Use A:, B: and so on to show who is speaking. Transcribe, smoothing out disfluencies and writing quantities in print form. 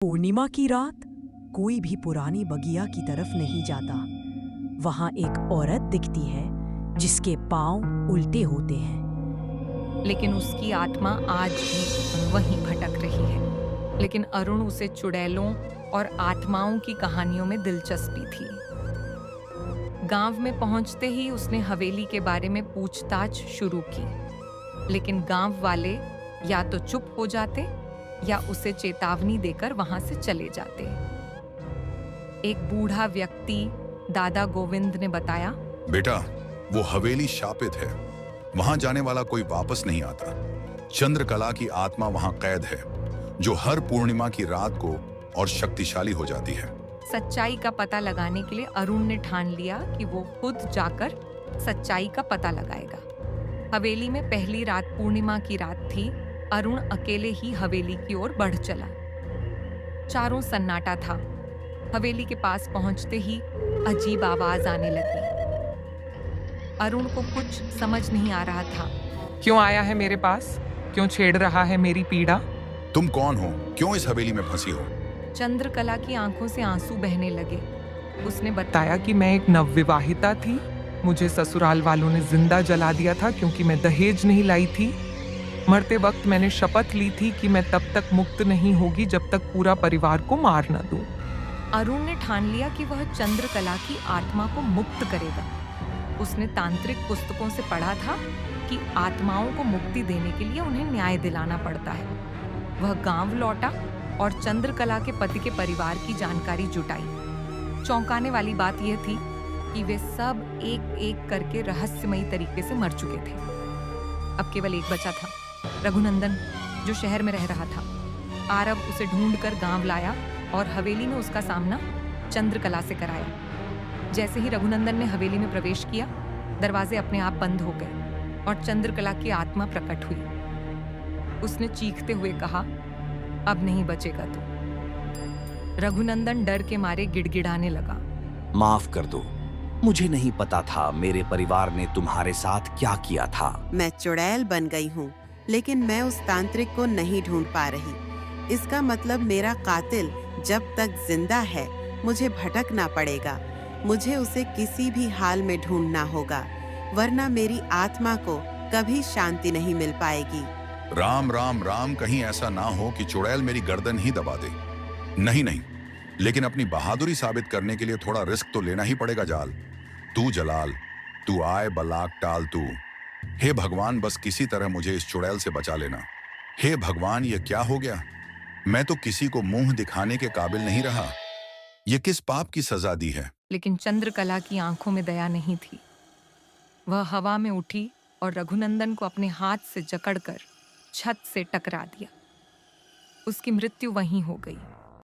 A: पूर्णिमा की रात कोई भी पुरानी बगिया की तरफ नहीं जाता। वहां एक औरत दिखती है जिसके पांव उल्टे होते हैं।
B: लेकिन उसकी आत्मा आज भी वहीं भटक रही है। लेकिन अरुण उसे चुड़ैलों और आत्माओं की कहानियों में दिलचस्पी थी। गांव में पहुंचते ही उसने हवेली के बारे में पूछताछ शुरू की, लेकिन गांव वाले या तो चुप हो जाते या उसे चेतावनी देकर वहां से चले जाते। एक बूढ़ा व्यक्ति दादा गोविंद ने बताया,
C: बेटा, वो हवेली शापित है। वहां जाने वाला कोई वापस नहीं आता। चंद्रकला की आत्मा वहां कैद है, जो हर पूर्णिमा की रात को और शक्तिशाली हो जाती है।
B: सच्चाई का पता लगाने के लिए अरुण ने ठान लिया कि वो खुद जाकर सच्चाई का पता लगाएगा। हवेली में पहली रात पूर्णिमा की रात थी। अरुण अकेले ही हवेली की ओर बढ़ चला। चारों सन्नाटा था। हवेली के पास पहुंचते ही अजीब आवाज आने लगी। अरुण को कुछ समझ नहीं आ रहा था।
D: क्यों आया है मेरे पास? क्यों छेड़ रहा है मेरी पीड़ा?
C: तुम कौन हो? क्यों इस हवेली में फंसी हो?
B: चंद्रकला की आंखों से आंसू बहने लगे। उसने
D: बताया कि मैं एक नवविवाहिता थी। मुझे ससुराल वालों ने जिंदा जला दिया था क्योंकि मैं दहेज नहीं लाई थी। मरते वक्त मैंने शपथ ली थी कि मैं तब तक मुक्त नहीं होगी जब तक पूरा परिवार को मार न दूं।
B: अरुण ने ठान लिया कि वह चंद्रकला की आत्मा को मुक्त करेगा। उसने तांत्रिक पुस्तकों से पढ़ा था कि आत्माओं को मुक्ति देने के लिए उन्हें न्याय दिलाना पड़ता है। वह गांव लौटा और चंद्रकला के पति के परिवार की जानकारी जुटाई। चौंकाने वाली बात यह थी कि वे सब एक एक करके रहस्यमयी तरीके से मर चुके थे। अब केवल एक बचा था, रघुनंदन, जो शहर में रह रहा था। आरव उसे ढूंढकर गांव लाया और हवेली में उसका सामना चंद्रकला से कराया। जैसे ही रघुनंदन ने हवेली में प्रवेश किया, दरवाजे अपने आप बंद हो गए और चंद्रकला की आत्मा प्रकट हुई। उसने चीखते हुए कहा, अब नहीं बचेगा तू। रघुनंदन डर के मारे गिड़गिड़ाने लगा।
E: माफ कर दो, मुझे नहीं पता था मेरे परिवार ने तुम्हारे साथ क्या किया था।
F: मैं चुड़ैल बन गई हूँ, लेकिन मैं उस तांत्रिक को नहीं ढूंढ पा रही। इसका मतलब मेरा कातिल जब तक जिंदा है मुझे भटकना पड़ेगा। मुझे उसे किसी भी हाल में ढूंढना होगा, वरना मेरी आत्मा को कभी शांति नहीं मिल पाएगी।
C: राम राम राम, कहीं ऐसा ना हो कि चुड़ैल मेरी गर्दन ही दबा दे। नहीं नहीं, लेकिन अपनी बहादुरी साबित करने के लिए थोड़ा रिस्क तो लेना ही पड़ेगा। जाल तू, जलाल तू, आए बलाक टाल तू। हे भगवान, बस किसी तरह मुझे इस चुड़ैल से बचा लेना। हे भगवान, ये क्या हो गया? मैं तो किसी को मुंह दिखाने के काबिल नहीं रहा। ये किस पाप की सजा दी है?
B: लेकिन चंद्रकला की आंखों में दया नहीं थी। वह हवा में उठी और रघुनंदन को अपने हाथ से जकड़कर छत से टकरा दिया। उसकी मृत्यु वहीं हो गई।